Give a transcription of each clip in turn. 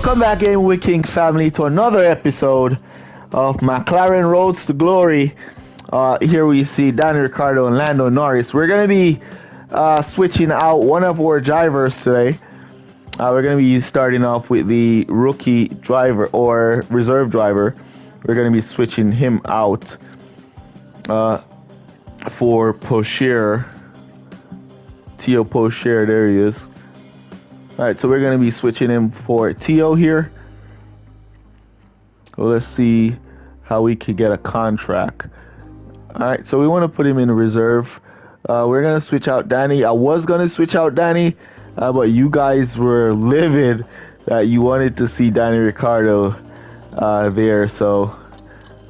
Welcome back, Game with King family, to another episode of McLaren Roads to Glory. Here we see Danny Ricciardo and Lando Norris. We're going to be switching out one of our drivers today. We're going to be starting off with the rookie driver or reserve driver. We're going to be switching him out for Pocher. Tio Pocher, there he is. Alright, so we're going to be switching him for Tio here. So let's see how we could get a contract. Alright, so we want to put him in reserve. We're going to switch out Danny. I was going to switch out Danny, but you guys were livid that you wanted to see Danny Ricciardo there. So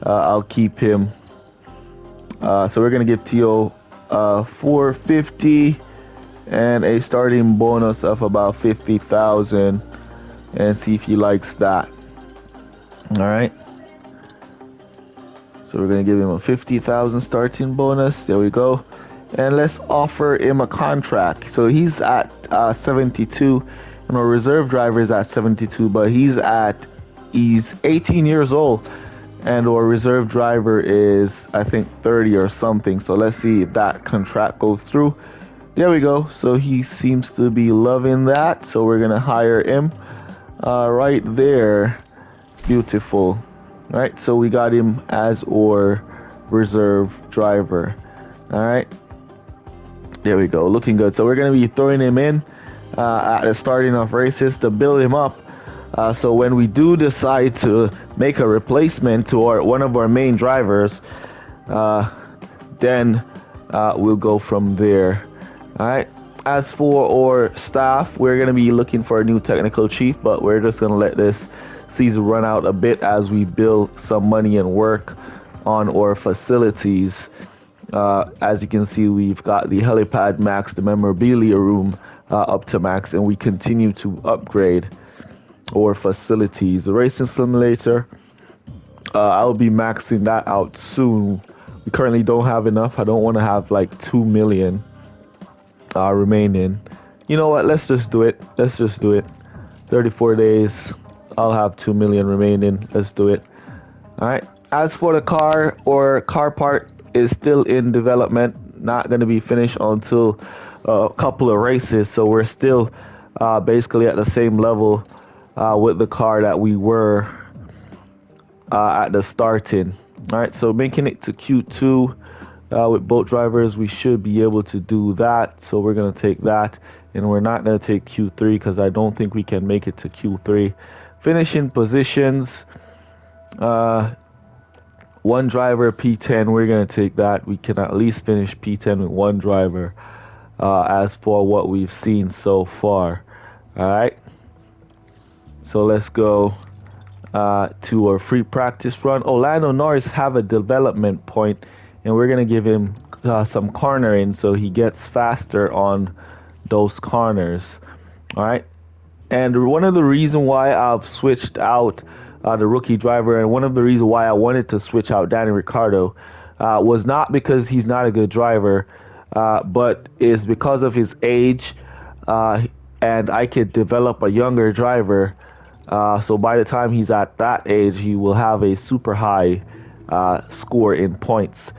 I'll keep him. So we're going to give Tio 450. And a starting bonus of about 50,000, and see if he likes that. All right. So we're gonna give him a 50,000 starting bonus. There we go. And let's offer him a contract. So he's at 72, and our reserve driver is at 72, but he's 18 years old, and our reserve driver is, I think, 30 or something. So let's see if that contract goes through. There we go. So he seems to be loving that. So we're going to hire him right there. Beautiful. All right. So we got him as our reserve driver. All right. There we go. Looking good. So we're going to be throwing him in at the starting of races to build him up. So when we do decide to make a replacement to one of our main drivers, then we'll go from there. All right. As for our staff, we're going to be looking for a new technical chief, but we're just going to let this season run out a bit as we build some money and work on our facilities. As you can see, we've got the helipad max, the memorabilia room up to max, and we continue to upgrade our facilities. The racing simulator, I'll be maxing that out soon. We currently don't have enough. I don't want to have like 2 million remaining. You know what? Let's just do it. 34 days. I'll have 2 million remaining. Let's do it. All right. As for the car, or car part is still in development. Not going to be finished until a couple of races. So we're still basically at the same level with the car that we were at the starting. All right. So making it to Q2. With both drivers, we should be able to do that. So we're going to take that, and we're not going to take Q3 because I don't think we can make it to Q3. Finishing positions, one driver P10, we're going to take that. We can at least finish P10 with one driver as for what we've seen so far. All right. So let's go to our free practice run. Lando Norris have a development point, and we're going to give him some cornering so he gets faster on those corners. All right. And one of the reasons why I've switched out the rookie driver, and one of the reasons why I wanted to switch out Danny Ricciardo was not because he's not a good driver, but is because of his age. And I could develop a younger driver. So by the time he's at that age, he will have a super high score in points.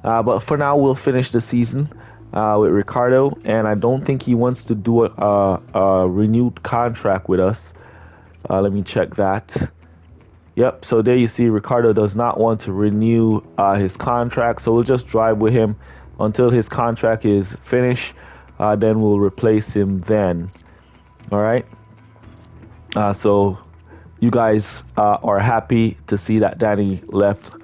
But for now, we'll finish the season with Ricciardo, and I don't think he wants to do a renewed contract with us. Let me check that. Yep, so there you see Ricciardo does not want to renew his contract, so we'll just drive with him until his contract is finished. Then we'll replace him then. All right. So you guys are happy to see that Danny left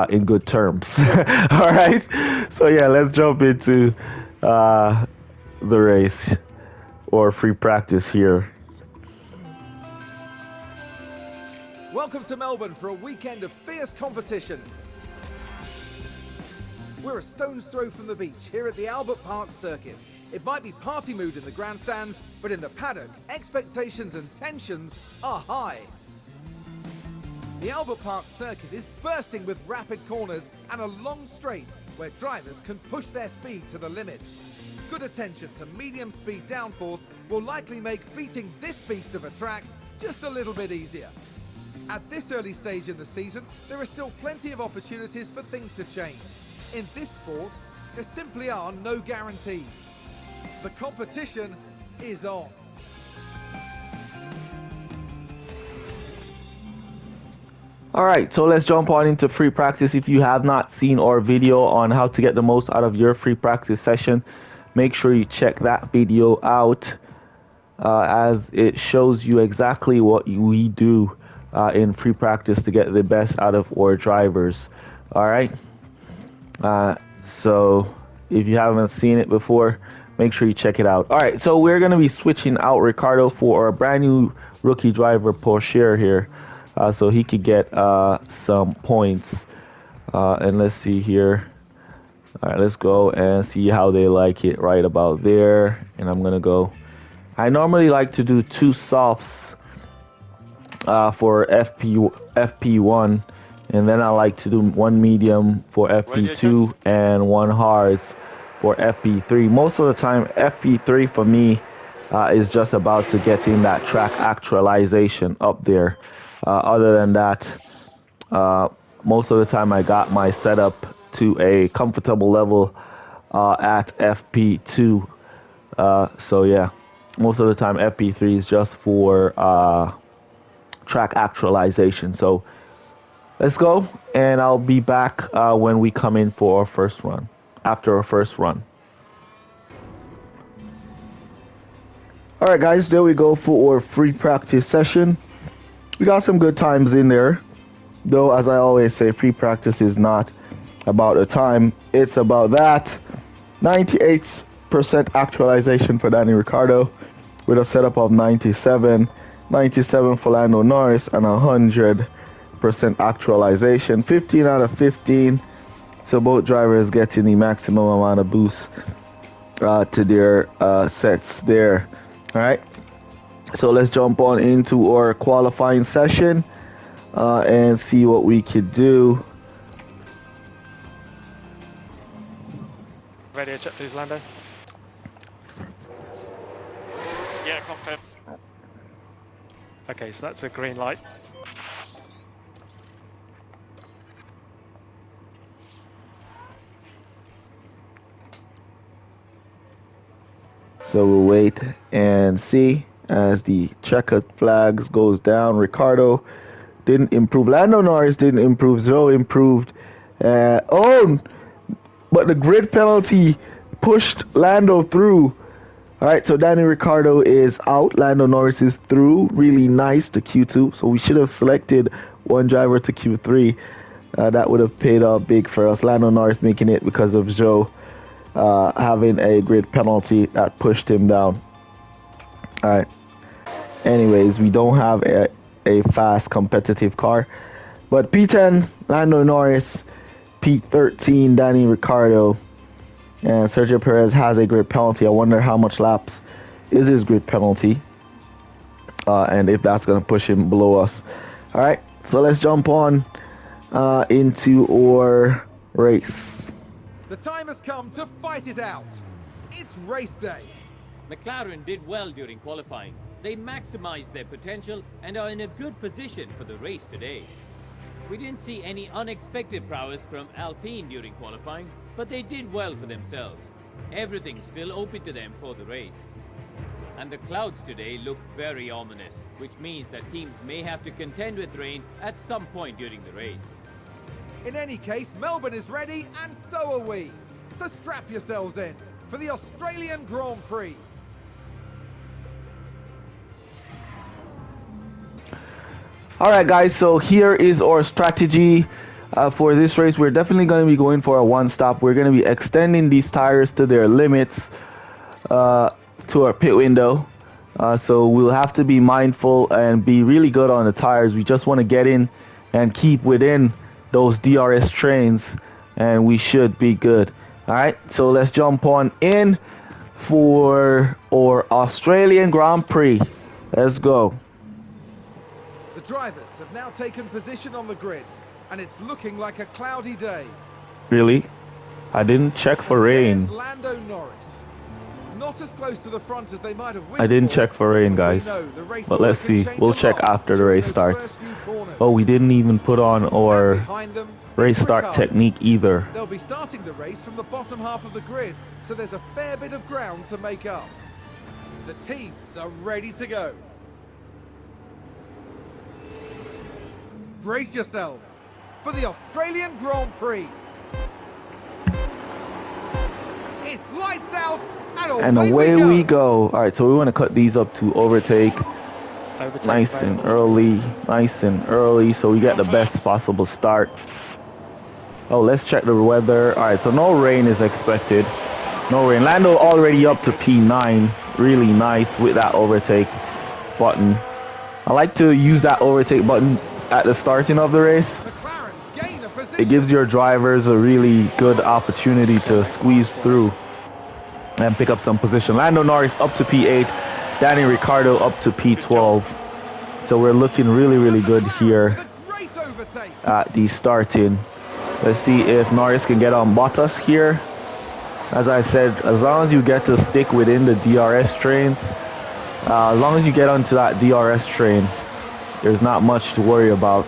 in good terms. All right. So yeah, let's jump into the race or free practice here. Welcome to Melbourne for a weekend of fierce competition. We're a stone's throw from the beach here at the Albert Park circuit. It might be party mood in the grandstands, but in the paddock, expectations and tensions are high. The Albert Park circuit is bursting with rapid corners and a long straight where drivers can push their speed to the limits. Good attention to medium speed downforce will likely make beating this beast of a track just a little bit easier. At this early stage in the season, there are still plenty of opportunities for things to change. In this sport, there simply are no guarantees. The competition is on. All right, so let's jump on into free practice. If you have not seen our video on how to get the most out of your free practice session, make sure you check that video out, as it shows you exactly what we do in free practice to get the best out of our drivers. All right, so if you haven't seen it before, make sure you check it out. All right, so we're going to be switching out Ricardo for our brand new rookie driver, Porsche here. So he could get some points. And let's see here. All right, let's go and see how they like it right about there. And I'm going to go. I normally like to do 2 softs for FP1. And then I like to do 1 medium for FP2 and 1 hards for FP3. Most of the time, FP3 for me is just about to get in that track actualization up there. Other than that, most of the time I got my setup to a comfortable level at FP2. So yeah, most of the time FP3 is just for track actualization. So let's go, and I'll be back when we come in for our first run, after our first run. All right, guys, there we go for our free practice session. We got some good times in there, though. As I always say, free practice is not about the time, it's about that. 98% actualization for Danny Ricciardo with a setup of 97 for Lando Norris, and 100% actualization. 15 out of 15, so both drivers getting the maximum amount of boost to their sets there. All right, so let's jump on into our qualifying session and see what we could do. Radio check please, Lando. Yeah, confirm. Okay, so that's a green light. So we'll wait and see as the checkered flags goes down. Ricardo didn't improve. Lando Norris didn't improve. Zhou improved. But the grid penalty pushed Lando through. All right, so Danny Ricciardo is out. Lando Norris is through. Really nice to Q2. So we should have selected one driver to Q3. That would have paid off big for us. Lando Norris making it because of Zhou having a grid penalty that pushed him down. All right. Anyways, we don't have a fast competitive car. But P10, Lando Norris. P13, Danny Ricciardo. And Sergio Perez has a grid penalty. I wonder how much laps is his grid penalty. And if that's going to push him below us. All right, so let's jump on into our race. The time has come to fight it out. It's race day. McLaren did well during qualifying. They maximized their potential and are in a good position for the race today. We didn't see any unexpected prowess from Alpine during qualifying, but they did well for themselves. Everything's still open to them for the race. And the clouds today look very ominous, which means that teams may have to contend with rain at some point during the race. In any case, Melbourne is ready, and so are we. So strap yourselves in for the Australian Grand Prix. All right, guys, so here is our strategy for this race. We're definitely going to be going for a one-stop. We're going to be extending these tires to their limits to our pit window. So we'll have to be mindful and be really good on the tires. We just want to get in and keep within those DRS trains, and we should be good. All right, so let's jump on in for our Australian Grand Prix. Let's go. The drivers have now taken position on the grid, and it's looking like a cloudy day. Really? I didn't check for rain. There's Lando Norris. not as close to the front as they might have wished I didn't for, check for rain, but we guys. know the race But order let's can see. change We'll a check lot after the during race those starts. first few corners. Oh, we didn't even put on And our behind them, race it's start Ricciardo. technique either. They'll be starting the race from the bottom half of the grid, so there's a fair bit of ground to make up. The teams are ready to go. Brace yourselves for the Australian Grand Prix. It's lights out and away we go. All right, so we want to cut these up to overtake. Overtake Nice available. and early, so we get the best possible start. Oh, let's check the weather. All right, so no rain is expected. No rain. Lando This is already really up to good. P9. Really nice with that overtake button. I like to use that overtake button at the starting of the race. McLaren gain a position. It gives your drivers a really good opportunity to squeeze through and pick up some position. Lando Norris up to P8. Danny Ricciardo up to P12. So we're looking really good here With a great overtake. at the starting. Let's see if Norris can get on Bottas here. As I said, as long as you get to stick within the DRS trains, as long as you get onto that DRS train, there's not much to worry about.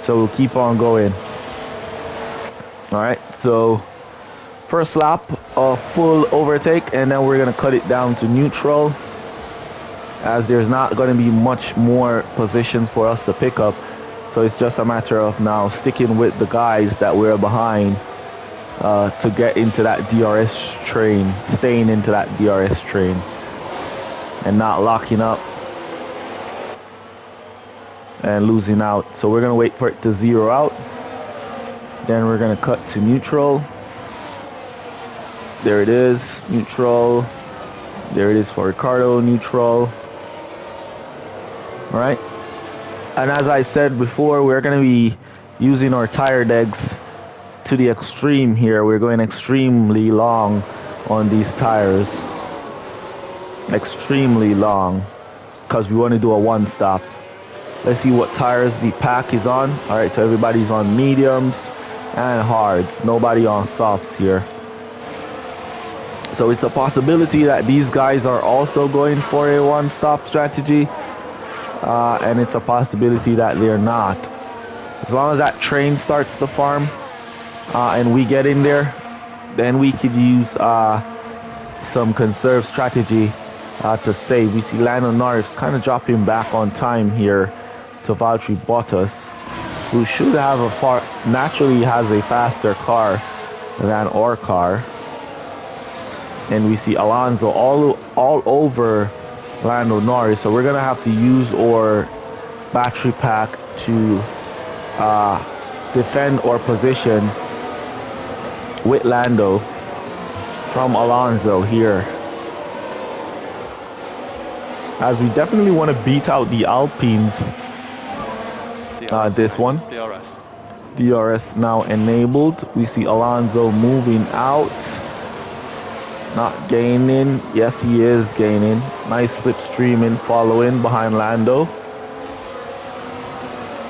So we'll keep on going. All right, so first lap, a full overtake, and then we're gonna cut it down to neutral, as there's not gonna be much more positions for us to pick up. So it's just a matter of now sticking with the guys that we're behind to get into that DRS train, staying into that DRS train, and not locking up and losing out. So we're gonna wait for it to zero out. Then we're gonna cut to neutral. There it is, neutral. There it is for Ricciardo, neutral. All right. And as I said before, we're gonna be using our tire legs to the extreme here. We're going extremely long on these tires. Extremely long, because we want to do a one stop. Let's see what tires the pack is on. All right, so everybody's on mediums and hards. Nobody on softs here. So it's a possibility that these guys are also going for a one-stop strategy. And it's a possibility that they're not. As long as that train starts to farm and we get in there, then we could use some conserve strategy to save. We see Lando Norris kind of dropping back on time here to Valtteri Bottas, who should have naturally has a faster car than our car. And we see Alonso all over Lando Norris, so we're gonna have to use our battery pack to defend our position with Lando from Alonso here, as we definitely want to beat out the Alpines. This one, DRS now enabled. We see Alonso moving out. Not gaining. Yes, he is gaining. Nice slipstreaming, following behind Lando.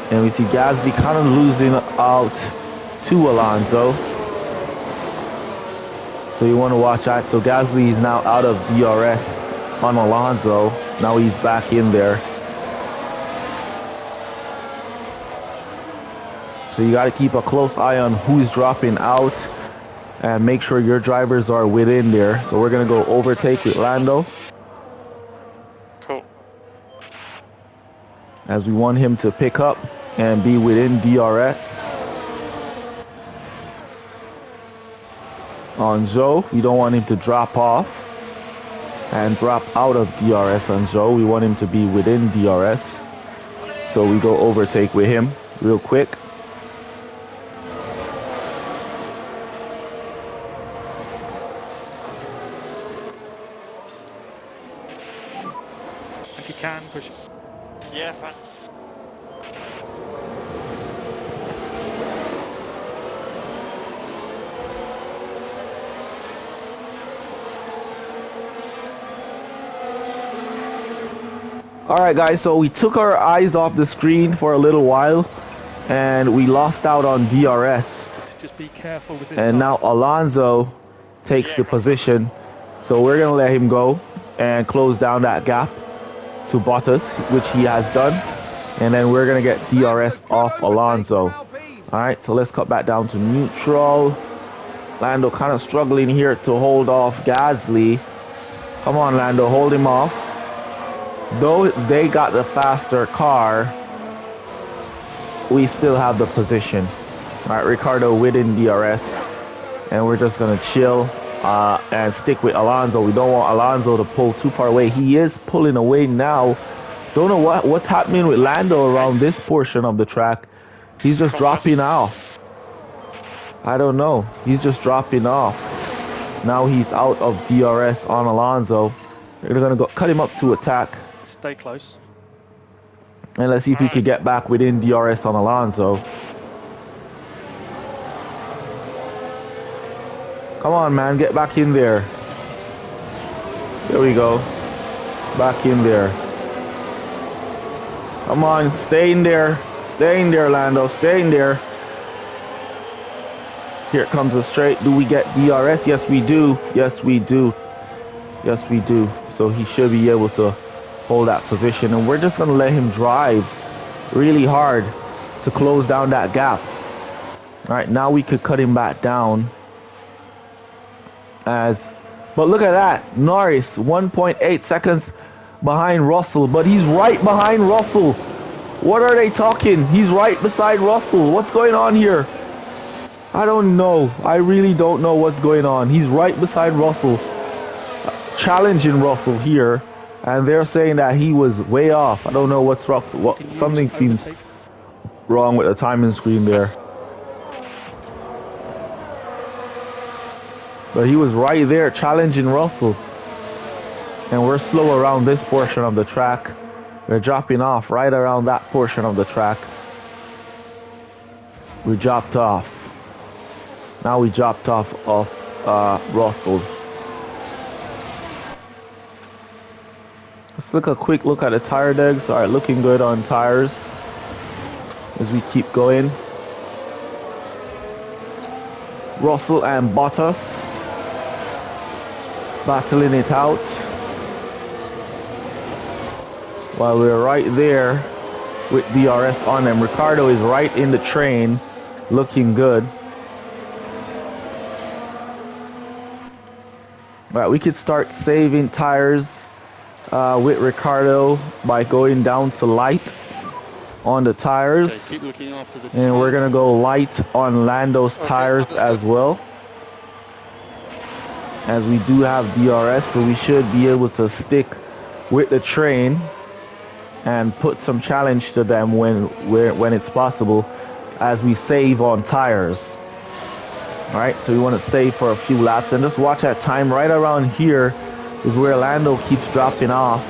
And we see Gasly kind of losing out to Alonso. So you want to watch that. So Gasly is now out of DRS on Alonso. Now he's back in there. So you got to keep a close eye on who's dropping out and make sure your drivers are within there. So we're gonna go overtake with Lando, Cool. as we want him to pick up and be within DRS. On Zhou, we don't want him to drop off and drop out of DRS on Zhou. We want him to be within DRS. So we go overtake with him real quick. If you can, push. Yeah, fine. All right, guys, so we took our eyes off the screen for a little while and we lost out on DRS. Just be careful with this And time. now Alonso takes the position. So we're going to let him go and close down that gap to Bottas, which he has done. And then we're going to get DRS That's a good off overtake Alonso. from Alpine. All right, so let's cut back down to neutral. Lando kind of struggling here to hold off Gasly. Come on, Lando, hold him off. Though they got the faster car, we still have the position. All right, Ricardo within DRS. And we're just going to chill and stick with Alonso. We don't want Alonso to pull too far away. He is pulling away now. Don't know what's happening with Lando around this portion of the track. He's just dropping off. I don't know. He's just dropping off. Now he's out of DRS on Alonso. We're going to go cut him up to attack. Stay close. And let's see if we can get back within DRS on Alonso. Come on, man. Get back in there. There we go. Back in there. Come on. Stay in there. Stay in there, Lando. Stay in there. Here comes a straight. Do we get DRS? Yes, we do. Yes, we do. Yes, we do. So he should be able to hold that position. And we're just going to let him drive really hard to close down that gap. All right, now we could cut him back down. But look at that. Norris, 1.8 seconds behind Russell. But he's right behind Russell. What are they talking? He's right beside Russell. What's going on here? I don't know. I really don't know what's going on. He's right beside Russell, challenging Russell here, and they're saying that he was way off. I don't know what's wrong. Something seems wrong with the timing screen there. But he was right there challenging Russell. And we're slow around this portion of the track. We're dropping off right around that portion of the track. We dropped off. Now we dropped off Russell. Let's look a quick look at the tire degs. All right, looking good on tires as we keep going. Russell and Bottas battling it out while we're right there with DRS on them. Ricardo is right in the train, looking good. All right, we could start saving tires with Ricardo by going down to light on the tires. Okay, keep looking after the and we're gonna go light on Lando's tires as well, as we do have DRS, so we should be able to stick with the train and put some challenge to them when it's possible, as we save on tires. All right, so we want to save for a few laps and just watch that time. Right around here is where Lando keeps dropping off.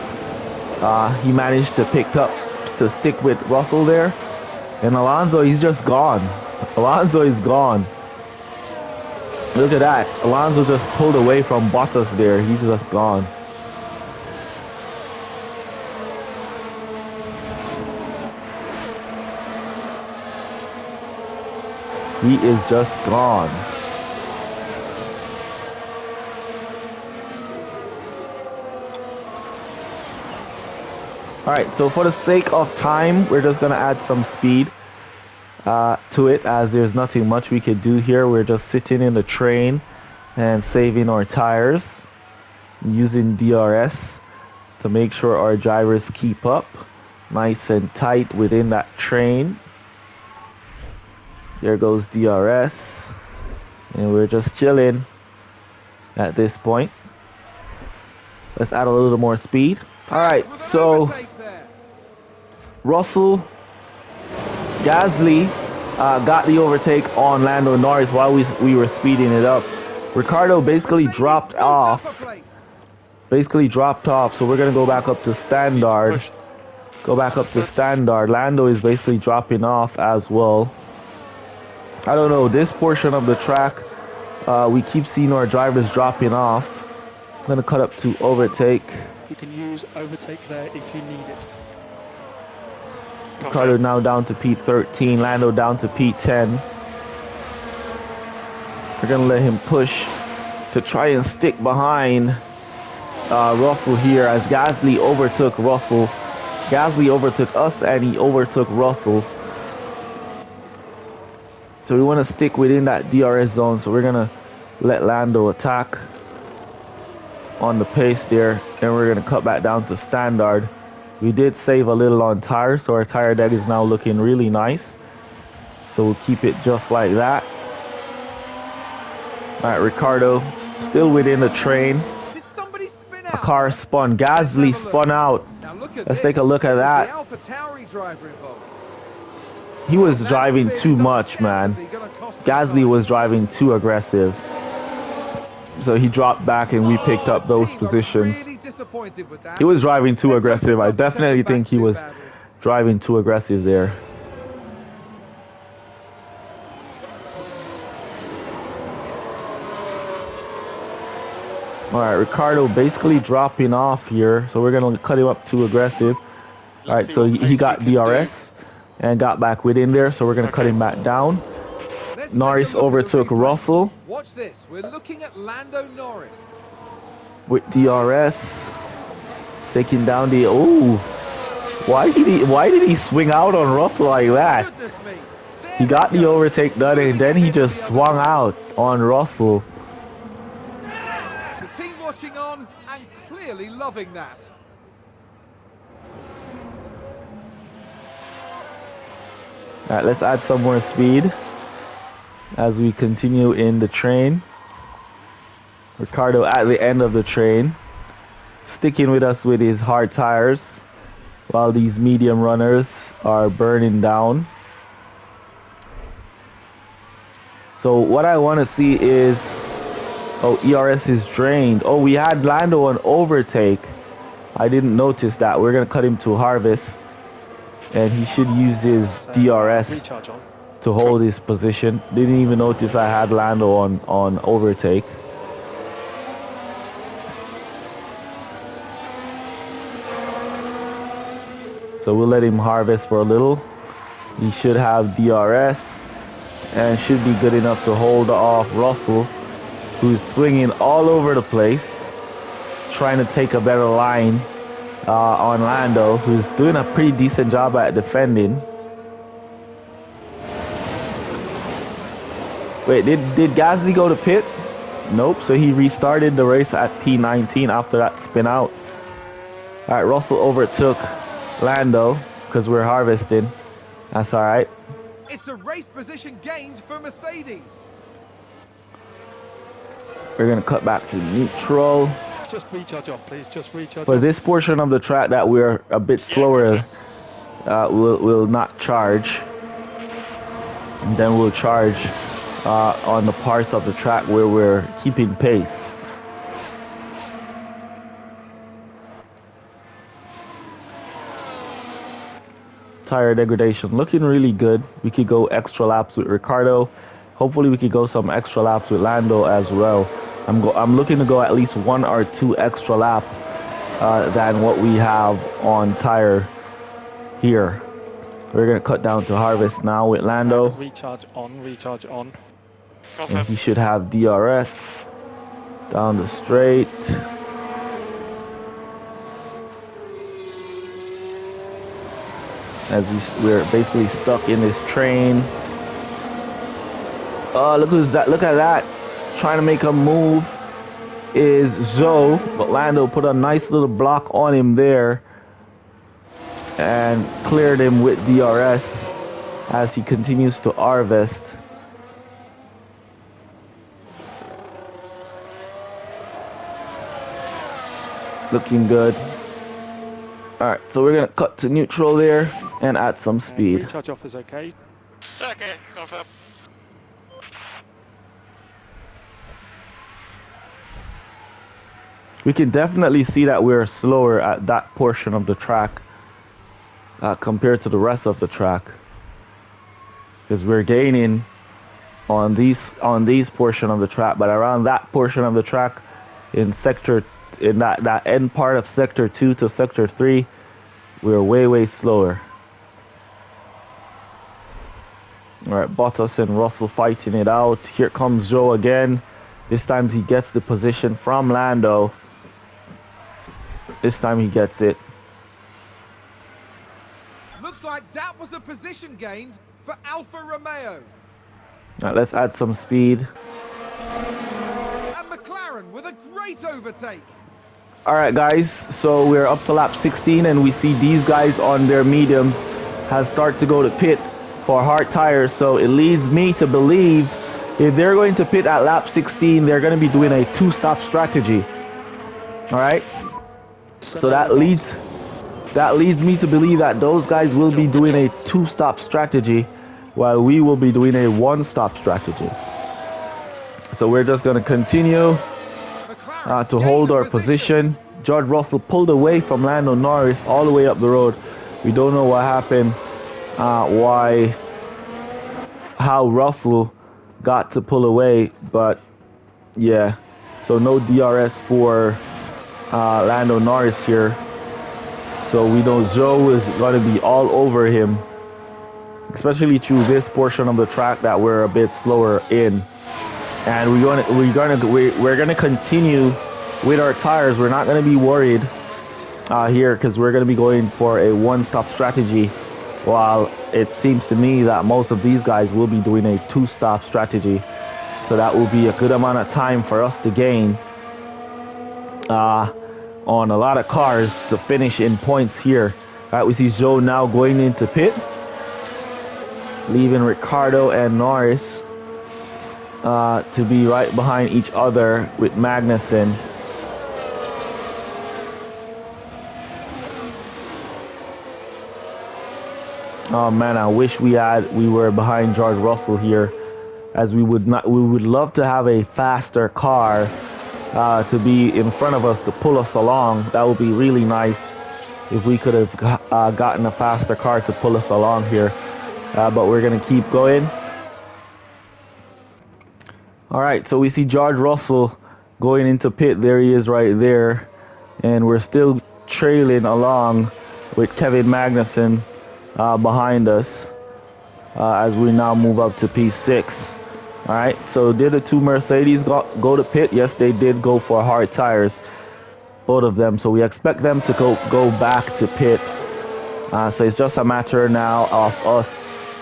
He managed to pick up to stick with Russell there, and Alonso, he's just gone. Alonso is gone. Look at that. Alonso just pulled away from Bottas there. He's just gone. He is just gone. All right, so for the sake of time, we're just gonna add some speed to it, as there's nothing much we could do here. We're just sitting in the train and saving our tires, using DRS to make sure our drivers keep up nice and tight within that train. There goes DRS, and we're just chilling at this point. Let's add a little more speed. All right, so Russell, Gasly got the overtake on Lando Norris while we were speeding it up. Ricardo basically dropped off. So we're gonna go back up to standard. Lando is basically dropping off as well. I don't know, this portion of the track, we keep seeing our drivers dropping off. I'm gonna cut up to overtake. You can use overtake there if you need it. Ricardo now down to P13, Lando down to P10. We're gonna let him push to try and stick behind Russell here as Gasly overtook Russell. Gasly overtook us and he overtook Russell. So we want to stick within that DRS zone. So we're gonna let Lando attack on the pace there, and we're gonna cut back down to standard. We did save a little on tires, so our tire deck is now looking really nice. So we'll keep it just like that. All right, Ricardo, still within the train. Did somebody spin A out? car spun. Gasly spun out. Now look at Let's this. take a look at It was that. the Alpha Tauri driver involved. He was That driving spin too is much, man. undoubtedly gonna cost them Gasly time. was driving too aggressive. So he dropped back and we picked up The those team are positions. really disappointed with that. He was driving too Let's hope it aggressive. I doesn't send definitely them back think he too was badly. driving too aggressive there. All right, Ricardo basically dropping off here. So we're going to cut him up too aggressive. All right, so he got DRS and got back within there. So we're going to cut him back down. Let's Norris take a look at the overtook replay. Russell Watch this. We're looking at Lando Norris. with DRS. Taking down the... Oh, why did he swing out on Russell like that? Goodness me. There He they got the go. overtake done and Moving then he ahead just with the swung other out on Russell. The team watching on and clearly loving that. All right, let's add some more speed as we continue in the train. Ricardo at the end of the train, sticking with us with his hard tires while these medium runners are burning down. So what I want to see is, oh, ERS is drained. Oh, we had Lando on overtake. I didn't notice that. We're going to cut him to harvest. And he should use his DRS Recharge on. to hold his position. Didn't even notice I had Lando on overtake. So we'll let him harvest for a little. He should have DRS and should be good enough to hold off Russell, who's swinging all over the place, trying to take a better line on Lando, who's doing a pretty decent job at defending. Wait, did Gasly go to pit? Nope, so he restarted the race at P19 after that spin out. All right, Russell overtook Lando because we're harvesting. That's all right. It's a race position gained for Mercedes. We're gonna cut back to neutral. Just recharge off, please. Just recharge For off. this portion of the track that we're a bit slower, we'll not charge. And then we'll charge on the parts of the track where we're keeping pace. Tire degradation looking really good. We could go extra laps with Ricardo. Hopefully we could go some extra laps with Lando as well. I'm looking to go at least 1 or 2 extra lap than what we have on tire here. We're gonna cut down to harvest now with Lando, Recharge on, recharge on. and he should have DRS down the straight. As we're basically stuck in this train. Oh, look who's that! Look at that! Trying to make a move is Zoe, but Lando put a nice little block on him there and cleared him with DRS as he continues to harvest. Looking good. Alright, so we're gonna cut to neutral there and add some speed. Recharge off is okay. Okay, confirm. We can definitely see that we're slower at that portion of the track compared to the rest of the track, because we're gaining on these portion of the track, but around that portion of the track in that end part of sector 2 to sector 3, we're way slower. All right, Bottas and Russell fighting it out. Here comes Joe again. This time he gets the position from Lando. This time he gets it. Looks like that was a position gained for Alfa Romeo. All right, let's add some speed. And McLaren with a great overtake. All right, guys, so we're up to lap 16 and we see these guys on their mediums has started to go to pit for hard tires. So it leads me to believe if they're going to pit at lap 16, they're going to be doing a two-stop strategy. All right, so that leads me to believe that those guys will be doing a two-stop strategy while we will be doing a one-stop strategy. So we're just going to continue to hold our position. George Russell pulled away from Lando Norris all the way up the road. We don't know what happened, how Russell got to pull away, but yeah. So no DRS for Lando Norris here. So we know Joe is going to be all over him, especially through this portion of the track that we're a bit slower in. And we're gonna continue with our tires. We're not gonna be worried here because we're gonna be going for a one-stop strategy, while it seems to me that most of these guys will be doing a two-stop strategy. So that will be a good amount of time for us to gain on a lot of cars to finish in points here. All right, we see Joe now going into pit, leaving Ricardo and Norris to be right behind each other with Magnussen. Oh man, I wish we were behind George Russell here, as we would love to have a faster car to be in front of us to pull us along. That would be really nice if we could have gotten a faster car to pull us along here. But we're gonna keep going. All right, so we see George Russell going into pit. There he is right there. And we're still trailing along with Kevin Magnussen behind us as we now move up to P6. All right, so did the two Mercedes go to pit? Yes, they did go for hard tires, both of them. So we expect them to go back to pit. So it's just a matter now of us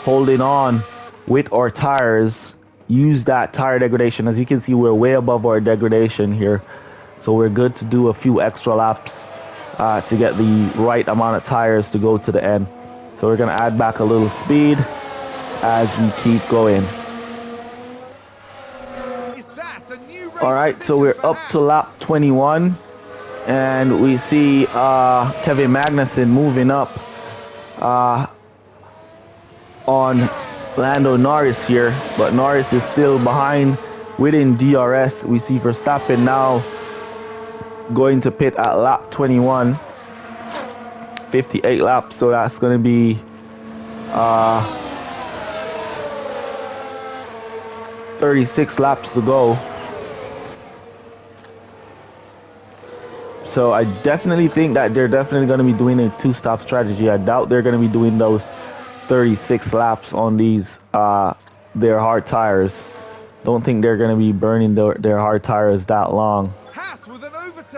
holding on with our tires. Use that tire degradation. As you can see, we're way above our degradation here, so we're good to do a few extra laps to get the right amount of tires to go to the end. So we're gonna add back a little speed as we keep going. All right, so we're up to lap 21 and we see Kevin Magnussen moving up on Lando Norris here, but Norris is still behind within DRS. We see Verstappen now going to pit at lap 21, 58 laps, so that's going to be 36 laps to go. So I definitely think that they're definitely going to be doing a two-stop strategy. I doubt they're going to be doing those 36 laps on these their hard tires. Don't think they're going to be burning their hard tires that long.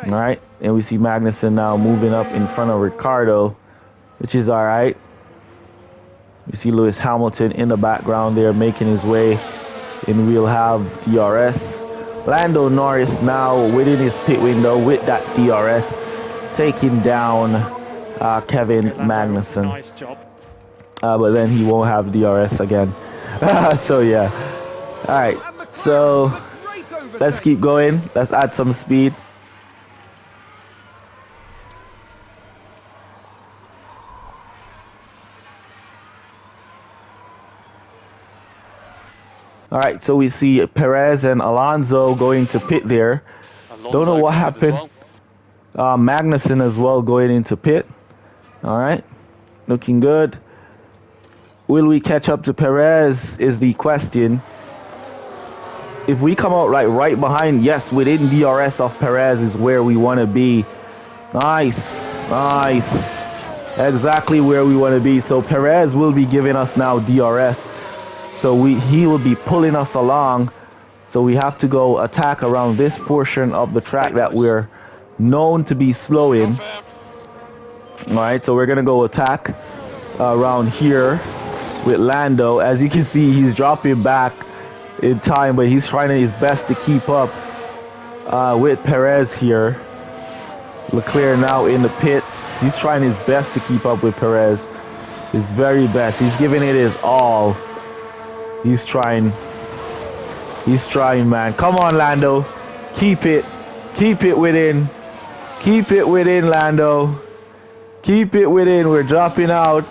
All right, and we see Magnussen now moving up in front of Ricardo, which is all right. We see Lewis Hamilton in the background there making his way, and we'll have DRS. Lando Norris now within his pit window with that DRS, taking down Kevin Magnussen. Nice job. But then he won't have DRS again. So yeah. All right. So let's keep going. Let's add some speed. All right. So we see Perez and Alonso going to pit there. Don't know what happened. Magnussen as well going into pit. All right. Looking good. Will we catch up to Perez is the question. If we come out right behind, yes, within DRS of Perez is where we want to be. Nice. Exactly where we want to be. So Perez will be giving us now DRS. So he will be pulling us along. So we have to go attack around this portion of the track Stay that close. we're known to be slow in. Confirm. All right, so we're gonna go attack around here with Lando. As you can see, he's dropping back in time, but he's trying his best to keep up with Perez here. Leclerc now in the pits. He's trying his best to keep up with Perez. His very best. He's giving it his all. He's trying. He's trying, man. Come on, Lando. Keep it. Keep it within. Keep it within, Lando. Keep it within. We're dropping out.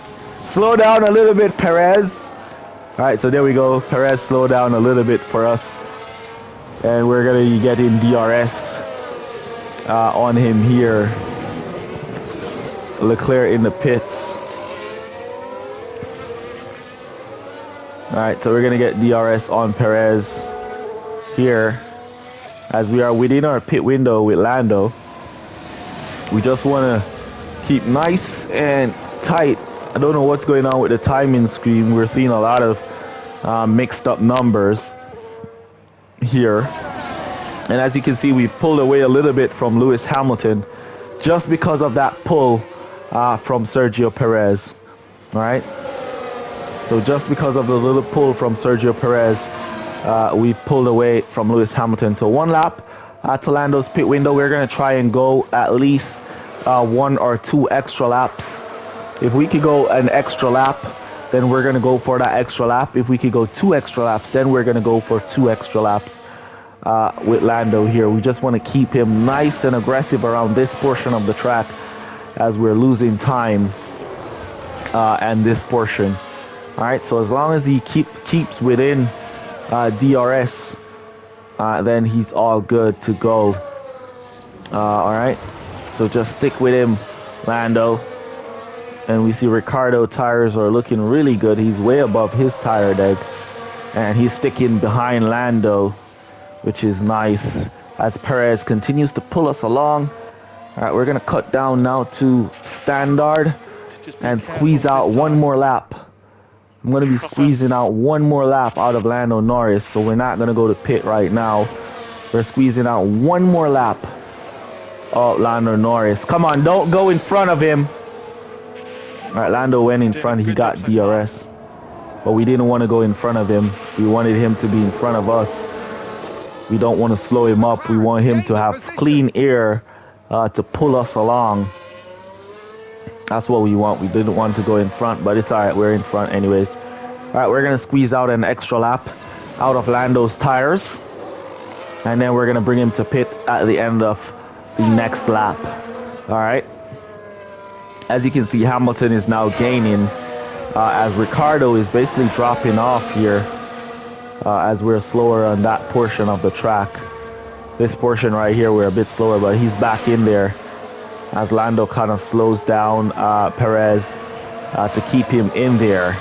Slow down a little bit, Perez. All right, so there we go. Perez slow down a little bit for us. And we're going to be getting DRS on him here. Leclerc in the pits. All right, so we're going to get DRS on Perez here as we are within our pit window with Lando. We just want to keep nice and tight. I don't know what's going on with the timing screen. We're seeing a lot of mixed up numbers here. And as you can see, we've pulled away a little bit from Lewis Hamilton just because of that pull from Sergio Perez. All right. So just because of the little pull from Sergio Perez, we pulled away from Lewis Hamilton. So one lap to Lando's pit window. We're going to try and go at least 1 or 2 extra laps. If we could go an extra lap, then we're going to go for that extra lap. If we could go 2 extra laps, then we're going to go for 2 extra laps with Lando here. We just want to keep him nice and aggressive around this portion of the track as we're losing time and this portion. All right, so as long as he keeps within DRS, then he's all good to go. All right, so just stick with him, Lando. And we see Ricardo tires are looking really good. He's way above his tire deck. And he's sticking behind Lando, which is nice. As Perez continues to pull us along. All right, we're going to cut down now to standard and squeeze out one more lap. I'm going to be squeezing out one more lap out of Lando Norris. So we're not going to go to pit right now. We're squeezing out one more lap of Lando Norris. Come on, don't go in front of him. All right, Lando went in front. He got DRS. But we didn't want to go in front of him. We wanted him to be in front of us. We don't want to slow him up. We want him to have clean air to pull us along. That's what we want. We didn't want to go in front, but it's all right. We're in front anyways. All right, we're going to squeeze out an extra lap out of Lando's tires. And then we're going to bring him to pit at the end of the next lap. All right. As you can see, Hamilton is now gaining as Ricardo is basically dropping off here as we're slower on that portion of the track. This portion right here, we're a bit slower, but he's back in there as Lando kind of slows down Perez to keep him in there.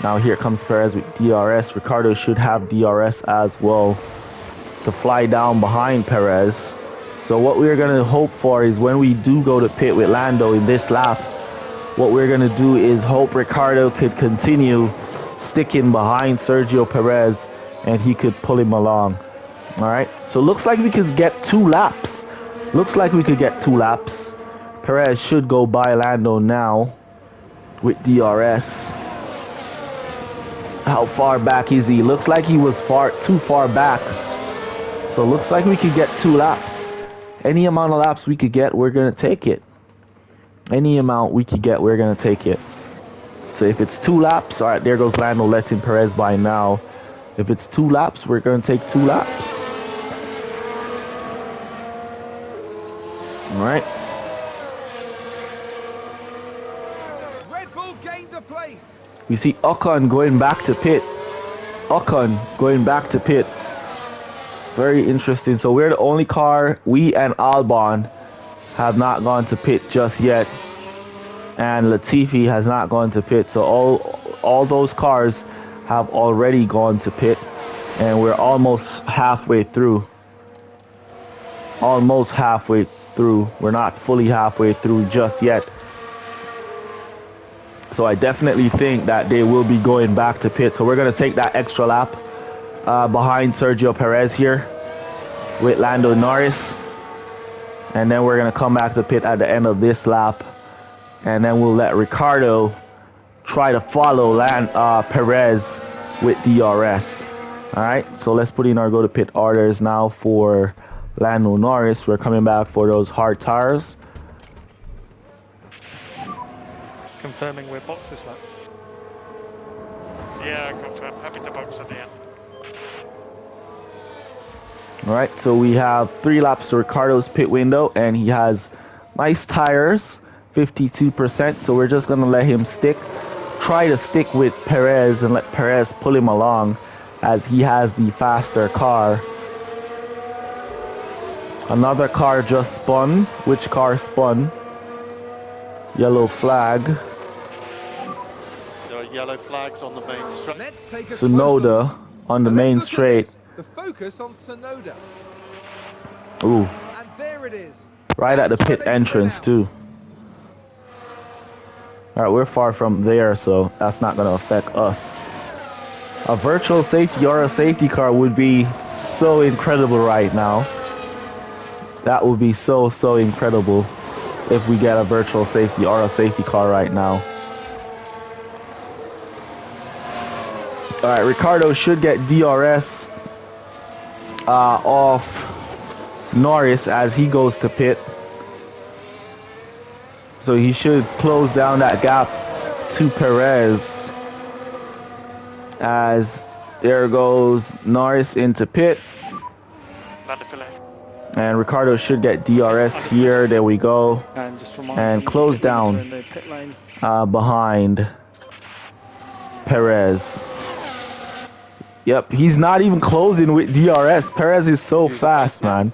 Now here comes Perez with DRS. Ricardo should have DRS as well to fly down behind Perez. So what we're going to hope for is when we do go to pit with Lando in this lap, what we're going to do is hope Ricardo could continue sticking behind Sergio Perez and he could pull him along. All right. So looks like we could get 2 laps. Looks like we could get 2 laps. Perez should go by Lando now with DRS. How far back is he? Looks like he was too far back. So looks like we could get 2 laps. Any amount of laps we could get, we're going to take it. Any amount we could get, we're going to take it. So if it's 2 laps, all right, there goes Lando letting Perez by now. If it's 2 laps, we're going to take 2 laps. All right. Red Bull gained a place. We see Ocon going back to pit. Ocon going back to pit. Very interesting. So we're the only car, we and Albon have not gone to pit just yet. And Latifi has not gone to pit. So all those cars have already gone to pit. And we're almost halfway through. Almost halfway through. We're not fully halfway through just yet. So I definitely think that they will be going back to pit. So we're going to take that extra lap behind Sergio Perez here with Lando Norris. And then we're going to come back to pit at the end of this lap. And then we'll let Ricardo try to follow Perez with DRS. All right, so let's put in our go to pit orders now for Lando Norris. We're coming back for those hard tires. Confirming we're box this lap. Yeah, confirm. Happy to box at the end. All right, so we have 3 laps to Ricardo's pit window, and he has nice tires, 52%. So we're just gonna let him try to stick with Perez and let Perez pull him along, as he has the faster car. Another car just spun. Which car spun? Yellow flag. There are yellow flags on the main straight. Let's take a Sonoda closer on the look. main Let's look at straight. this. The focus on Sonoda. Ooh, And there it is. right at the That's where pit they spin entrance out. too. All right, we're far from there, so that's not gonna affect us. A virtual safety or a safety car would be so incredible right now. That would be so incredible if we get a virtual safety or a safety car right now. All right, Ricardo should get DRS off Norris as he goes to pit. So he should close down that gap to Perez, as there goes Norris into pit. Lando Filet. And Ricardo should get DRS here. There we go. And just remind And them, close pit limiter down in the pit lane. behind Perez. Yep, he's not even closing with DRS. Perez is so fast, man.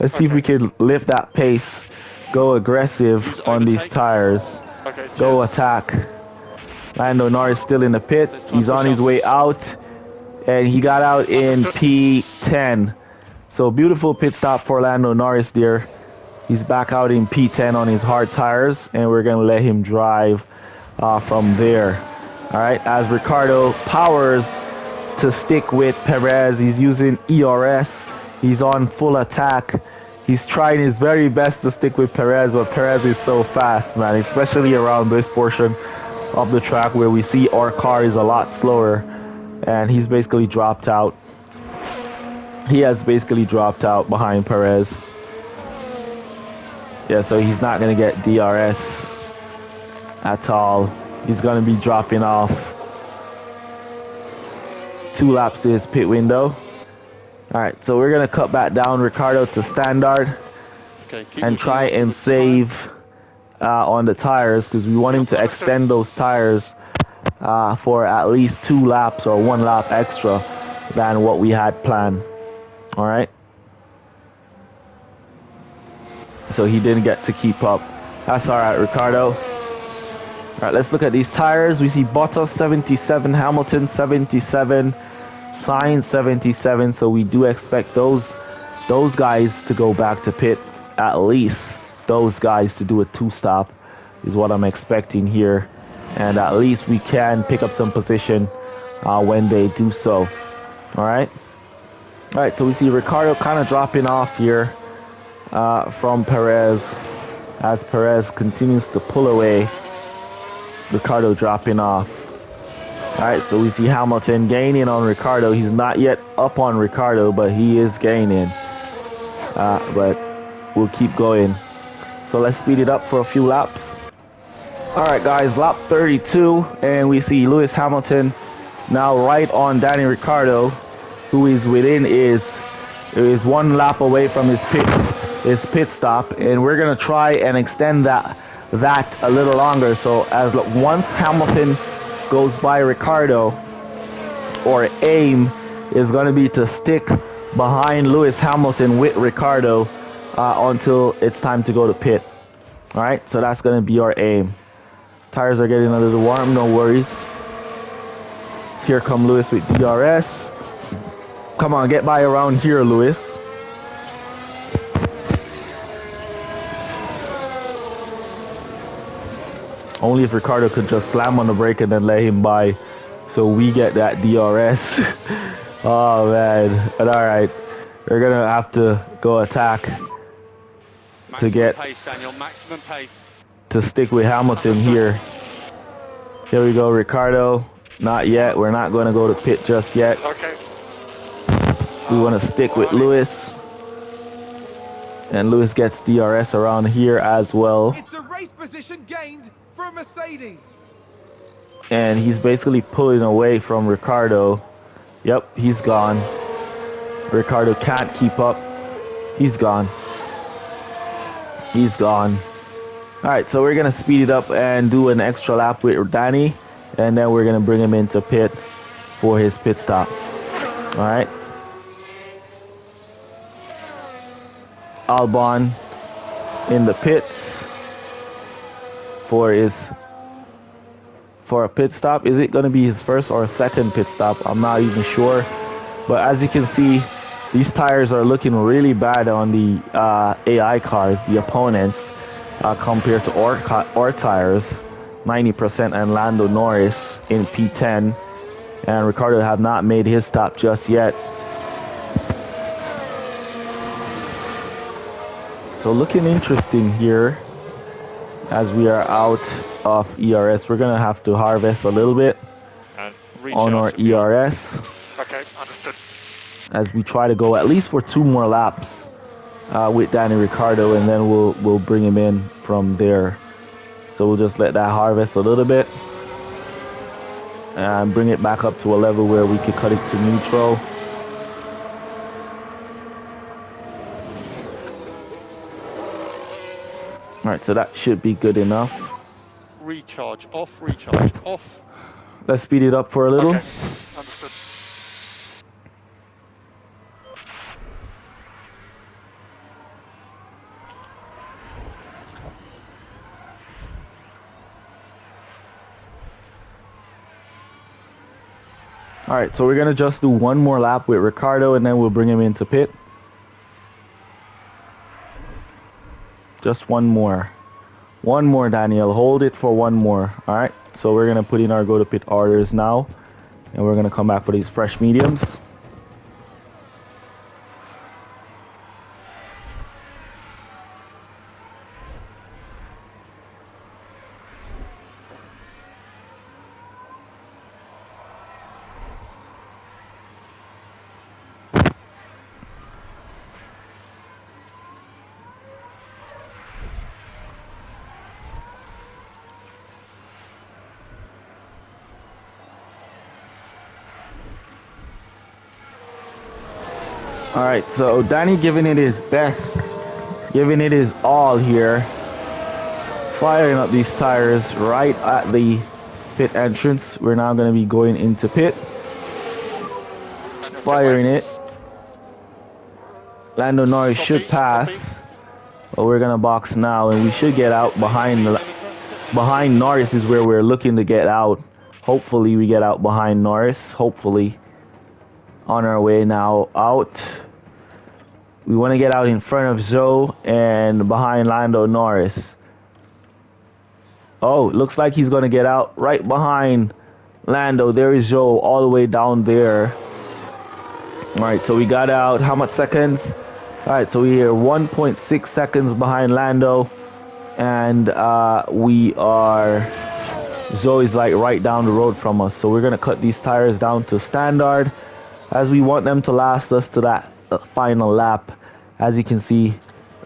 Let's see if we can lift that pace. Go aggressive Who's on these overtaken? tires. Okay, Go cheers. attack. Lando Norris still in the pit. Let's try He's and on push his on. way out. And he got out in P10. So beautiful pit stop for Lando Norris there. He's back out in P10 on his hard tires. And we're going to let him drive from there. All right, as Ricardo powers to stick with Perez. He's using ERS. He's on full attack. He's trying his very best to stick with Perez, but Perez is so fast, man, especially around this portion of the track where we see our car is a lot slower, and he's basically dropped out. He has basically dropped out behind Perez. Yeah, so he's not going to get DRS at all. He's going to be dropping off 2 laps to his pit window. All right, so we're going to cut back down Ricardo to standard Okay, keep and looking try after and the save on the tires, because we want him to extend those tires for at least 2 laps or 1 lap extra than what we had planned. All right. So he didn't get to keep up. That's all right, Ricardo. All right, let's look at these tires. We see Bottas 77, Hamilton 77, Sainz 77. So we do expect those guys to go back to pit. At least those guys to do a 2-stop is what I'm expecting here. And at least we can pick up some position when they do so. All right. All right, so we see Ricardo kind of dropping off here from Perez as Perez continues to pull away. Ricardo dropping off. All right, so we see Hamilton gaining on Ricardo. He's not yet up on Ricardo, but he is gaining. But we'll keep going. So let's speed it up for a few laps. All right, guys, lap 32, and we see Lewis Hamilton now right on Danny Ricciardo, who is within is 1 lap away from his pit stop, and we're gonna try and extend that a little longer. So as once Hamilton goes by Ricciardo, or aim is gonna be to stick behind Lewis Hamilton with Ricciardo until it's time to go to pit. All right, so that's gonna be our aim. Tires are getting a little warm, no worries. Here come Lewis with DRS. Come on, get by around here, Lewis. Only if Ricardo could just slam on the brake and then let him by, so we get that DRS. Oh man, but all right, we're gonna have to go attack Maximum get pace, Daniel. Maximum pace. to stick with Hamilton here. Here we go, Ricardo. Not yet. We're not going to go to pit just yet. Okay. We want to stick with Lewis. And Lewis gets DRS around here as well. It's a race position gained for a Mercedes. And he's basically pulling away from Ricardo. Yep, he's gone. Ricardo can't keep up. He's gone. He's gone. All right, so we're going to speed it up and do an extra lap with Danny. And then we're going to bring him into pit for his pit stop. All right. Albon in the pits for a pit stop. Is it going to be his first or second pit stop? I'm not even sure. But as you can see, these tires are looking really bad on the AI cars, the opponents, compared to our tires. 90% and Lando Norris in P10. And Ricardo have not made his stop just yet. So looking interesting here as we are out of ERS. We're going to have to harvest a little bit on our ERS. Okay, understood. As we try to go at least for 2 more laps with Danny Ricciardo, and then we'll bring him in from there. So we'll just let that harvest a little bit and bring it back up to a level where we can cut it to neutral. All right, so that should be good enough. Recharge off. Let's speed it up for a little. Okay, understood. All right, so we're gonna just do 1 more lap with Ricardo, and then we'll bring him into pit. Just 1 more. 1 more, Daniel. Hold it for 1 more. All right, so we're gonna put in our go to pit orders now, and we're gonna come back for these fresh mediums. All right, so Danny giving it his best, giving it his all here, firing up these tires right at the pit entrance. We're now going to be going into pit, firing it. Lando Norris should pass, but we're going to box now, and we should get out behind Norris is where we're looking to get out. Hopefully we get out behind Norris, hopefully. On our way now out. We want to get out in front of Zoe and behind Lando Norris. Oh, looks like he's going to get out right behind Lando. There is Zoe all the way down there. All right, so we got out. How much seconds? All right, so we are 1.6 seconds behind Lando. And we are... Zoe's like right down the road from us. So we're going to cut these tires down to standard, as we want them to last us to that final lap, as you can see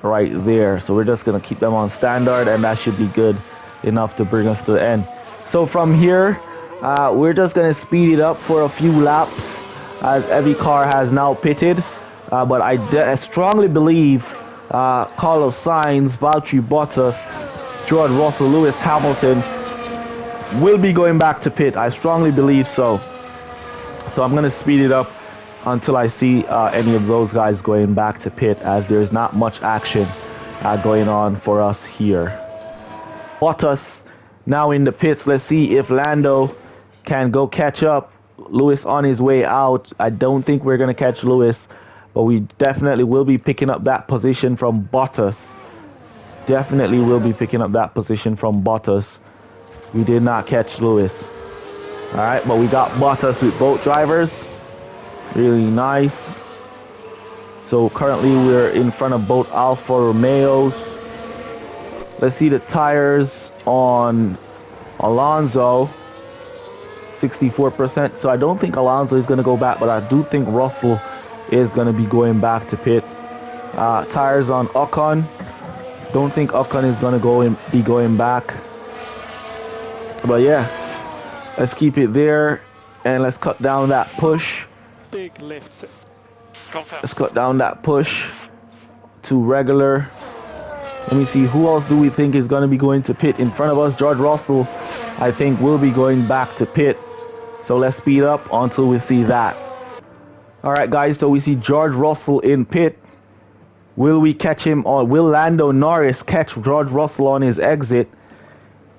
right there. So we're just going to keep them on standard, and that should be good enough to bring us to the end. So from here, we're just going to speed it up for a few laps, as every car has now pitted. But I strongly believe Carlos Sainz, Valtteri Bottas, George Russell, Lewis Hamilton will be going back to pit. I strongly believe so. So I'm going to speed it up until I see any of those guys going back to pit, as there's not much action going on for us here. Bottas now in the pits. Let's see if Lando can go catch up. Lewis on his way out. I don't think we're going to catch Lewis, but we definitely will be picking up that position from Bottas. Definitely will be picking up that position from Bottas. We did not catch Lewis. All right, but we got Bottas with both drivers. Really nice. So currently we're in front of both Alfa Romeos. Let's see the tires on Alonso. 64%. So I don't think Alonso is going to go back, but I do think Russell is going to be going back to pit. Tires on Ocon. Don't think Ocon is going to be going back. But yeah, let's keep it there and let's cut down that push. Big lift. Confirm. Let's cut down that push to regular. Let me see, who else do we think is going to be going to pit in front of us? George Russell, I think, will be going back to pit. So let's speed up until we see that. All right, guys, so we see George Russell in pit. Will we catch him, or will Lando Norris catch George Russell on his exit?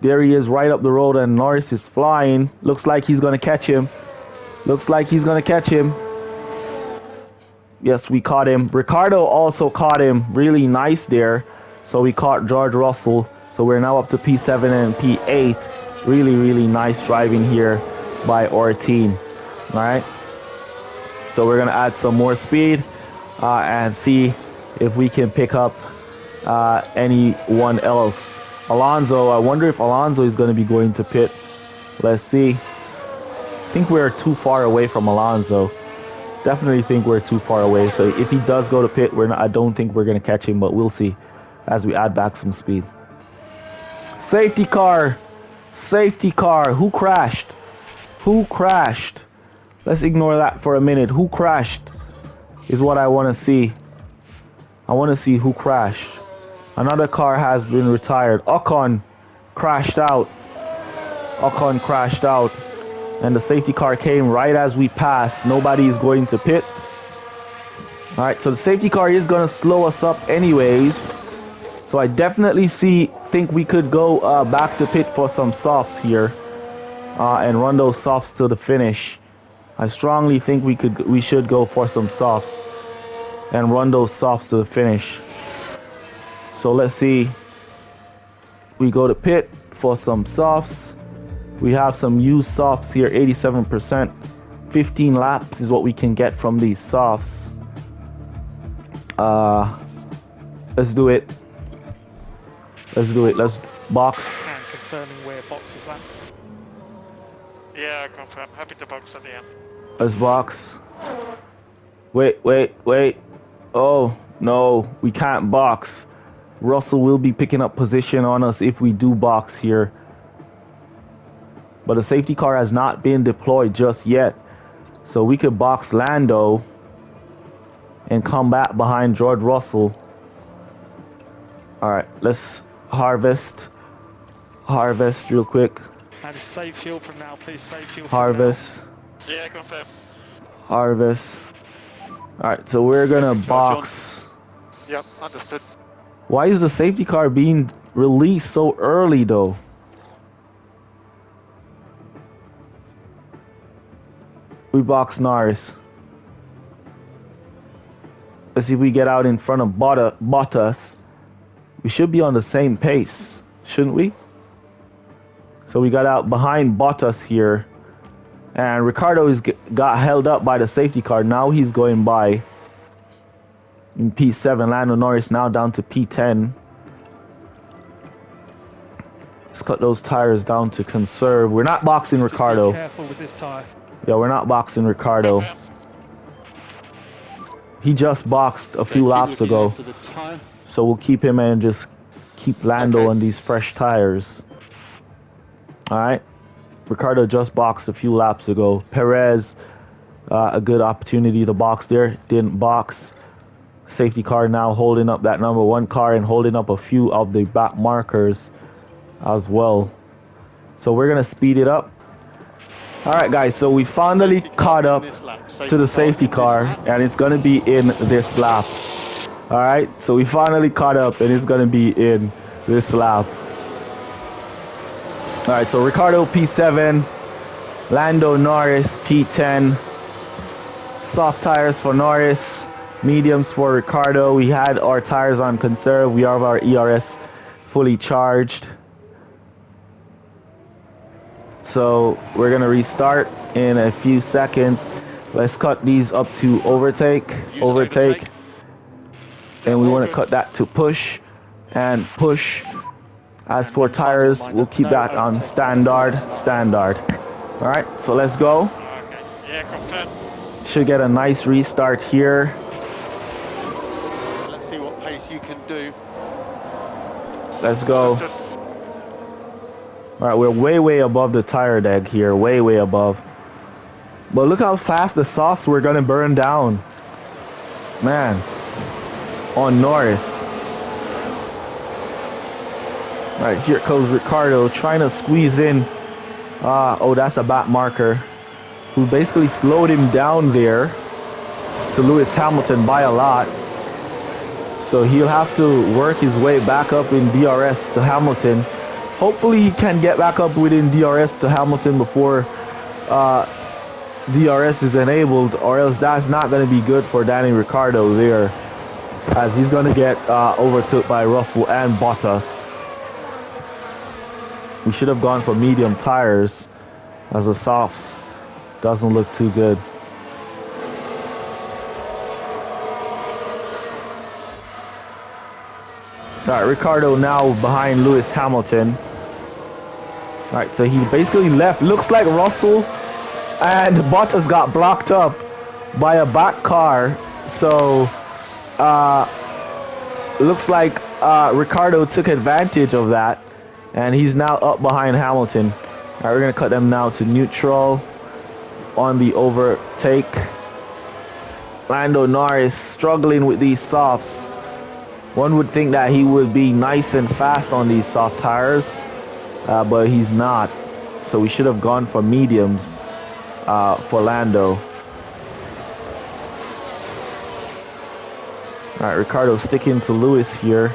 There he is right up the road and Norris is flying. Looks like he's going to catch him. Looks like he's going to catch him. Yes, we caught him. Ricardo also caught him. Really nice there. So we caught George Russell. So we're now up to P7 and P8. Really, really nice driving here by our team. All right. So we're going to add some more speed and see if we can pick up anyone else. Alonso, I wonder if Alonso is going to be going to pit. Let's see. I think we're too far away from Alonso. Definitely think we're too far away. So if he does go to pit, I don't think we're going to catch him, but we'll see as we add back some speed. Safety car. Safety car. Who crashed? Who crashed? Let's ignore that for a minute. Who crashed is what I want to see. I want to see who crashed. Another car has been retired. Ocon crashed out. Ocon crashed out. And the safety car came right as we passed. Nobody is going to pit. All right, so the safety car is going to slow us up anyways. So I definitely think we could go back to pit for some softs here. And run those softs to the finish. I strongly think we should go for some softs. And run those softs to the finish. So let's see. We go to pit for some softs. We have some used softs here, 87%. 15 laps is what we can get from these softs. Let's do it. Let's do it. Let's box. And confirming where boxes lap. Yeah, confirm. Happy to box at the end. Let's box. Wait. Oh, no. We can't box. Russell will be picking up position on us if we do box here. But the safety car has not been deployed just yet. So we could box Lando and come back behind George Russell. All right, let's harvest real quick. And save fuel from now, please. Save fuel from Harvest. Yeah, confirm. Harvest. All right, so we're gonna box. Yep, understood. Why is the safety car being released so early though? We box Norris. Let's see if we get out in front of Bottas. We should be on the same pace, shouldn't we? So we got out behind Bottas here. And Ricardo got held up by the safety car. Now he's going by in P7. Lando Norris now down to P10. Let's cut those tires down to conserve. We're not boxing Just Ricardo. be careful with this tire. Yeah, we're not boxing Ricardo. He just boxed a few laps ago. So we'll keep him and just keep Lando on these fresh tires. Alright. Ricardo just boxed a few laps ago. Perez, a good opportunity to box there. Didn't box. Safety car now holding up that number 1 car and holding up a few of the back markers as well. So we're going to speed it up. Alright guys, so we finally caught up to the safety car and it's going to be in this lap. Alright, so we finally caught up and it's going to be in this lap. Alright, so Ricardo P7, Lando Norris P10, soft tires for Norris, mediums for Ricardo. We had our tires on conserve. We have our ERS fully charged. So we're gonna restart in a few seconds. Let's cut these up to overtake, overtake. And we want to cut that to push and push. As for tires, we'll keep No that on overtaking. standard, standard. All right, so let's go. Okay. Yeah, confirm. Should get a nice restart here. Let's see what pace you can do. Let's go. Understood. All right, we're way above the tire deck here, way above. But look how fast the softs we're gonna burn down. Man, on Norris. All right, here comes Ricardo trying to squeeze in. Oh, that's a back marker, who basically slowed him down there to Lewis Hamilton by a lot. So he'll have to work his way back up in DRS to Hamilton. Hopefully he can get back up within DRS to Hamilton before DRS is enabled, or else that's not going to be good for Danny Ricciardo there, as he's going to get overtook by Russell and Bottas. We should have gone for medium tires, as the softs doesn't look too good. All right, Ricciardo now behind Lewis Hamilton. All right, so he basically left. Looks like Russell and Bottas got blocked up by a back car. So looks like Ricciardo took advantage of that, and he's now up behind Hamilton. All right, we're gonna cut them now to neutral on the overtake. Lando Norris struggling with these softs. One would think that he would be nice and fast on these soft tires, but he's not. So we should have gone for mediums for Lando. All right, Ricciardo sticking to Lewis here.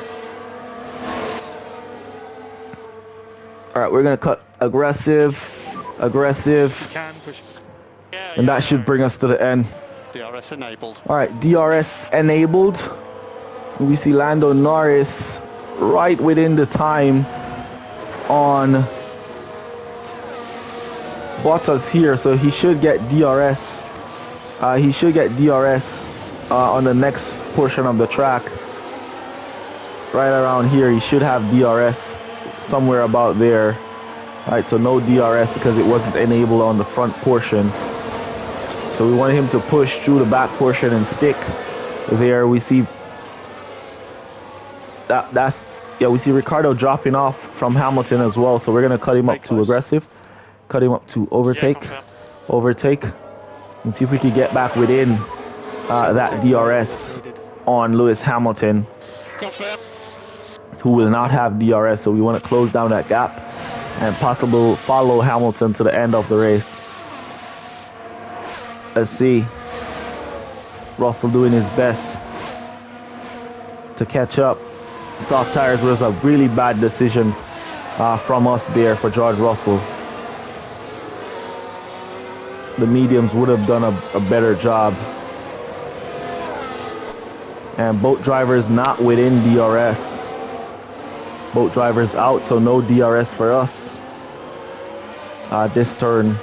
All right, we're gonna cut aggressive, You can push. Yeah, and that should bring us to the end. DRS enabled. All right, DRS enabled. We see Lando Norris right within the time on Bottas here, so he should get DRS. He should get DRS on the next portion of the track. Right around here, he should have DRS somewhere about there. All right, so no DRS because it wasn't enabled on the front portion. So we wanted him to push through the back portion and stick there. We see we see Ricciardo dropping off from Hamilton as well. So we're gonna cut him up to aggressive, cut him up to overtake, overtake, and see if we can get back within that DRS on Lewis Hamilton, who will not have DRS. So we want to close down that gap and possibly follow Hamilton to the end of the race. Let's see. Russell doing his best to catch up. Soft tires was a really bad decision from us there for George Russell. The mediums would have done a better job. And both drivers not within DRS. Both drivers out, so no DRS for us this turn.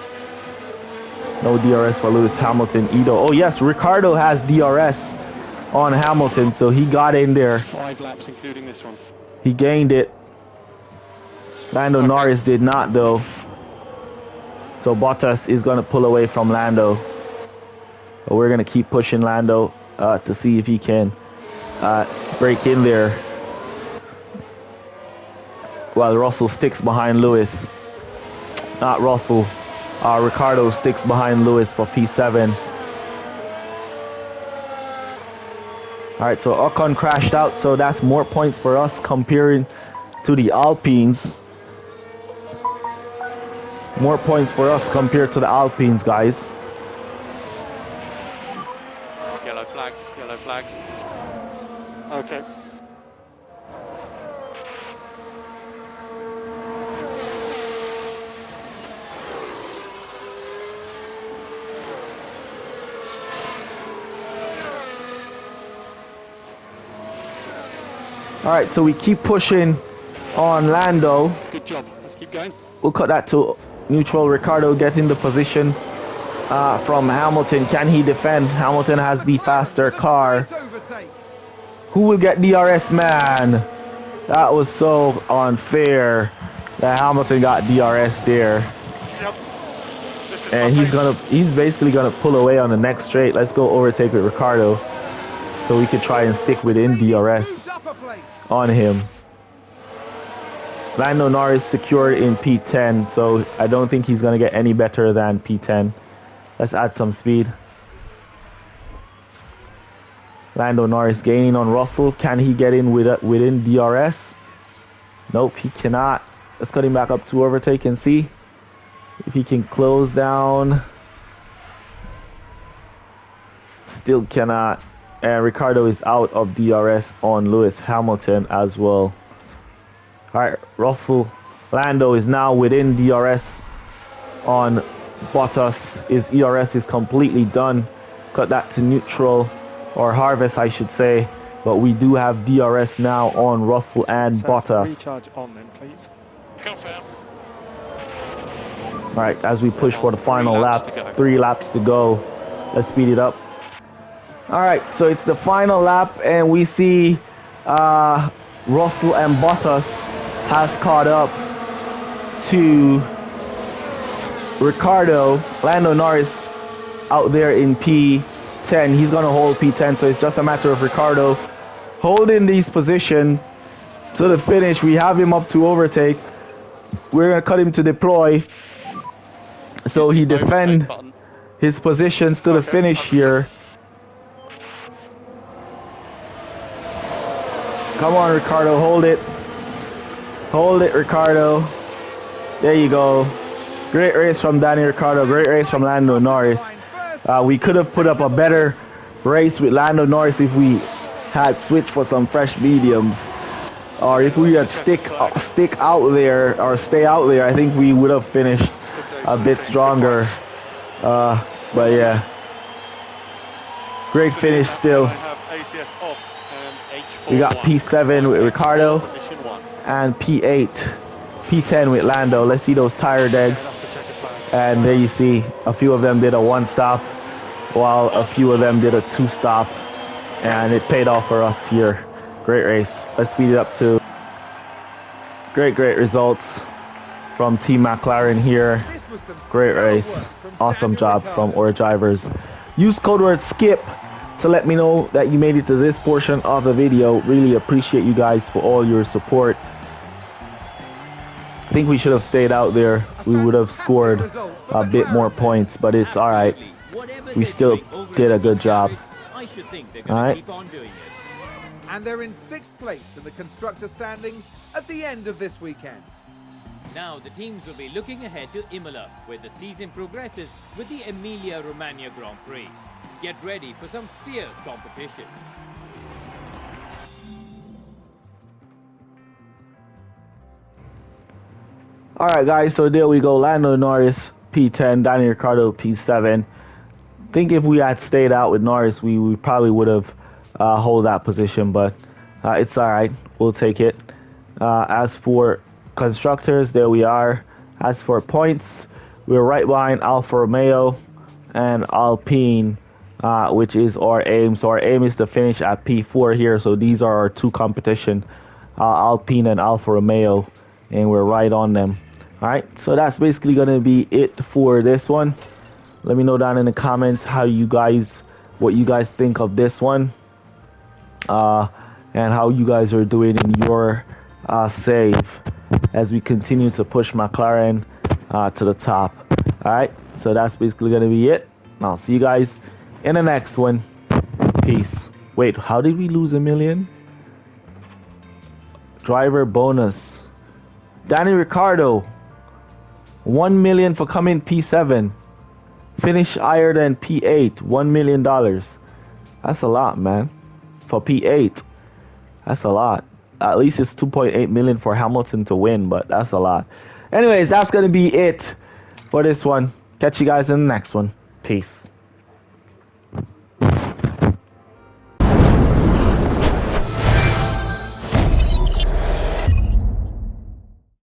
No DRS for Lewis Hamilton either. Oh yes, Ricciardo has DRS on Hamilton, so he got in there. 5 laps including this one. He gained it. Lando Norris did not though. So Bottas is going to pull away from Lando. But we're going to keep pushing Lando to see if he can break in there, while Russell sticks behind Lewis. Not Russell. Ricciardo sticks behind Lewis for P7. All right, so Ocon crashed out, so that's more points for us comparing to the Alpines. More points for us compared to the Alpines, guys. Yellow flags, yellow flags. Okay. All right, so we keep pushing on Lando. Good job. Let's keep going. We'll cut that to neutral. Ricardo getting the position from Hamilton. Can he defend? Hamilton has the faster car. Who will get DRS, man? That was so unfair that Hamilton got DRS there. Yep. This is And he's basically gonna pull away on the next straight. Let's go overtake with Ricardo so we could try and stick within DRS on him. Lando Norris secured in P10, so I don't think he's gonna get any better than P10. Let's add some speed. Lando Norris gaining on Russell. Can he get in within DRS? Nope, he cannot. Let's cut him back up to overtake and see if he can close down. Still cannot. And Ricardo is out of DRS on Lewis Hamilton as well. Alright, Lando is now within DRS on Bottas. His ERS is completely done. Cut that to neutral, or harvest I should say. But we do have DRS now on Russell and Bottas. Recharge on then, please. Confirm. Alright, as we push for the final laps, 3 laps to go. Let's speed it up. Alright, so it's the final lap and we see Russell and Bottas has caught up to Ricardo. Lando Norris out there in P10. He's going to hold P10, so it's just a matter of Ricardo holding these position to the finish. We have him up to overtake. We're going to cut him to deploy so he defend his positions to the finish here. Come on, Ricardo, hold it. Hold it, Ricardo. There you go. Great race from Danny Ricciardo. Great race from Lando Norris. We could have put up a better race with Lando Norris if we had switched for some fresh mediums. Or if we had stick out there or stay out there, I think we would have finished a bit stronger. But yeah. Great finish still. We got P7 with Ricardo and P10 with Lando. Let's see those tire degs. And there you see a few of them did a 1-stop while a few of them did a 2-stop, and it paid off for us here. Great race. Let's speed it up to great results from Team McLaren here. Great race. Awesome job from our drivers. Use code word SKIP to let me know that you made it to this portion of the video. Really appreciate you guys for all your support. I think we should have stayed out there. We would have scored a bit more points, but it's all right. We still did a good job. All right. And they're in 6th place in the constructor standings at the end of this weekend. Now the teams will be looking ahead to Imola, where the season progresses with the Emilia-Romagna Grand Prix. Get ready for some fierce competition. Alright guys, so there we go. Lando Norris P10, Danny Ricciardo P7. I think if we had stayed out with Norris, we probably would have hold that position, but it's alright. We'll take it. As for constructors, there we are. As for points, we're right behind Alfa Romeo and Alpine, which is our aim. So our aim is to finish at P4 here. So these are our two competition, Alpine and Alfa Romeo, and we're right on them. All right, so that's basically gonna be it for this one. Let me know down in the comments what you guys think of this one, and how you guys are doing in your save as we continue to push McLaren to the top. All right, so that's basically gonna be it. I'll see you guys in the next one. Peace. Wait, how did we lose 1 million? Driver bonus. Danny Ricciardo, 1 million for coming P7. Finish higher than P8, $1 million. That's a lot, man. For P8, that's a lot. At least it's 2.8 million for Hamilton to win, but that's a lot. Anyways, that's gonna be it for this one. Catch you guys in the next one. Peace.